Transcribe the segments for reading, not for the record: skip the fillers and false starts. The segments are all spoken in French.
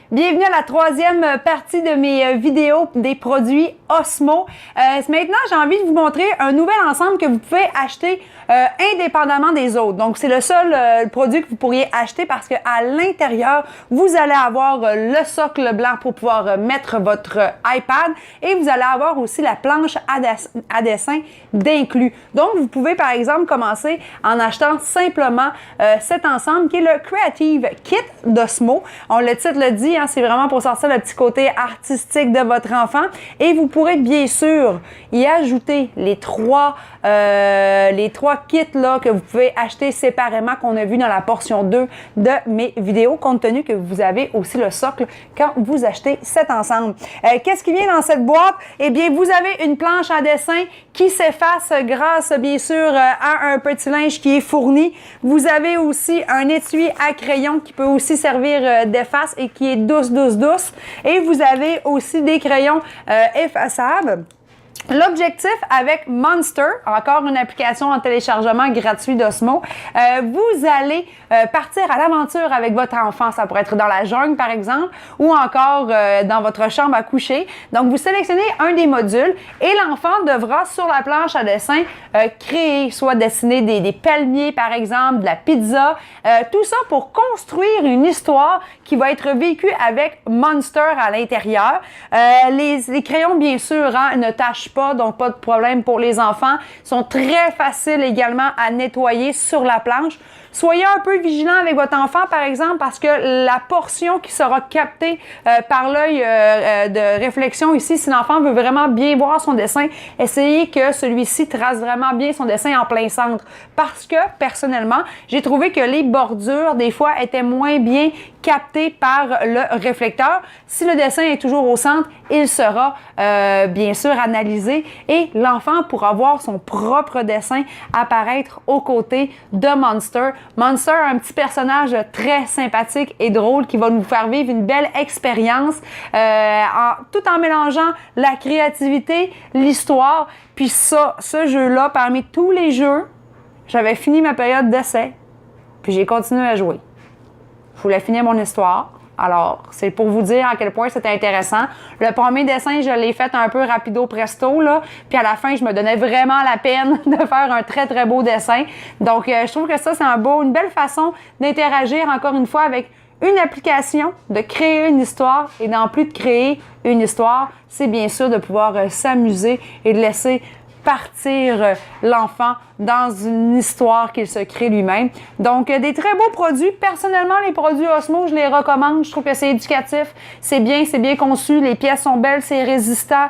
Bienvenue à la troisième partie de mes vidéos des produits Osmo. Maintenant, j'ai envie de vous montrer un nouvel ensemble que vous pouvez acheter indépendamment des autres. Donc, c'est le seul produit que vous pourriez acheter parce qu'à l'intérieur, vous allez avoir le socle blanc pour pouvoir mettre votre iPad et vous allez avoir aussi la planche à dessin d'inclus. Donc, vous pouvez par exemple commencer en achetant simplement cet ensemble qui est le Creative Kit d'Osmo. Le titre le dit, c'est vraiment pour sortir le petit côté artistique de votre enfant. Et vous pourrez bien sûr y ajouter les trois kits là, que vous pouvez acheter séparément qu'on a vu dans la portion 2 de mes vidéos, compte tenu que vous avez aussi le socle quand vous achetez cet ensemble. Qu'est-ce qui vient dans cette boîte? Eh bien, vous avez une planche à dessin qui s'efface grâce, bien sûr, à un petit linge qui est fourni. Vous avez aussi un étui à crayon qui peut aussi servir d'efface et qui est douce. Et vous avez aussi des crayons effaçables. L'objectif avec Monster, encore une application en téléchargement gratuit d'Osmo, vous allez partir à l'aventure avec votre enfant. Ça pourrait être dans la jungle, par exemple, ou encore dans votre chambre à coucher. Donc, vous sélectionnez un des modules et l'enfant devra, sur la planche à dessin, créer, soit dessiner des palmiers, par exemple, de la pizza, tout ça pour construire une histoire qui va être vécue avec Monster à l'intérieur. Les crayons, bien sûr, ne tâchent pas, donc pas de problème pour les enfants. Ils sont très faciles également à nettoyer sur la planche. Soyez un peu vigilant avec votre enfant, par exemple, parce que la portion qui sera captée par l'œil de réflexion ici, si l'enfant veut vraiment bien voir son dessin, essayez que celui-ci trace vraiment bien son dessin en plein centre. Parce que, personnellement, j'ai trouvé que les bordures, des fois, étaient moins bien captées par le réflecteur. Si le dessin est toujours au centre, il sera bien sûr analysé et l'enfant pourra voir son propre dessin apparaître aux côtés de Monster. Monster, un petit personnage très sympathique et drôle qui va nous faire vivre une belle expérience tout en mélangeant la créativité, l'histoire. Puis ce jeu-là, parmi tous les jeux, j'avais fini ma période d'essai, puis j'ai continué à jouer. Je voulais finir mon histoire. Alors, c'est pour vous dire à quel point c'était intéressant. Le premier dessin, je l'ai fait un peu rapido presto, là. Puis à la fin, je me donnais vraiment la peine de faire un très, très beau dessin. Donc, je trouve que ça, c'est une belle façon d'interagir, encore une fois, avec une application, de créer une histoire. Et d'en plus de créer une histoire, c'est bien sûr de pouvoir s'amuser et de laisser partir l'enfant dans une histoire qu'il se crée lui-même. Donc, des très beaux produits. Personnellement, les produits Osmo, je les recommande. Je trouve que c'est éducatif, c'est bien conçu, les pièces sont belles, c'est résistant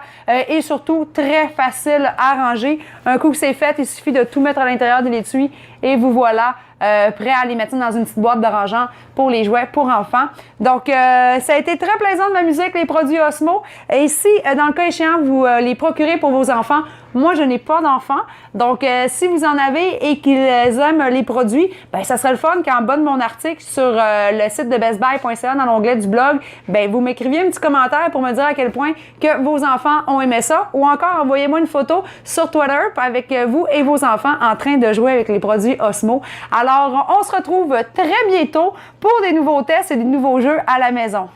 et surtout très facile à ranger. Un coup que c'est fait, il suffit de tout mettre à l'intérieur de l'étui et vous voilà prêt à les mettre dans une petite boîte de rangeant pour les jouets pour enfants. Donc, ça a été très plaisant de m'amuser avec les produits Osmo. Et si, dans le cas échéant, vous les procurez pour vos enfants, moi, je n'ai pas d'enfants. Donc, si vous en avez et qu'ils aiment les produits, ben ça serait le fun qu'en bas de mon article sur le site de bestbuy.ca dans l'onglet du blog, ben vous m'écriviez un petit commentaire pour me dire à quel point que vos enfants ont aimé ça ou encore envoyez-moi une photo sur Twitter avec vous et vos enfants en train de jouer avec les produits Osmo. Alors, on se retrouve très bientôt pour des nouveaux tests et des nouveaux jeux à la maison.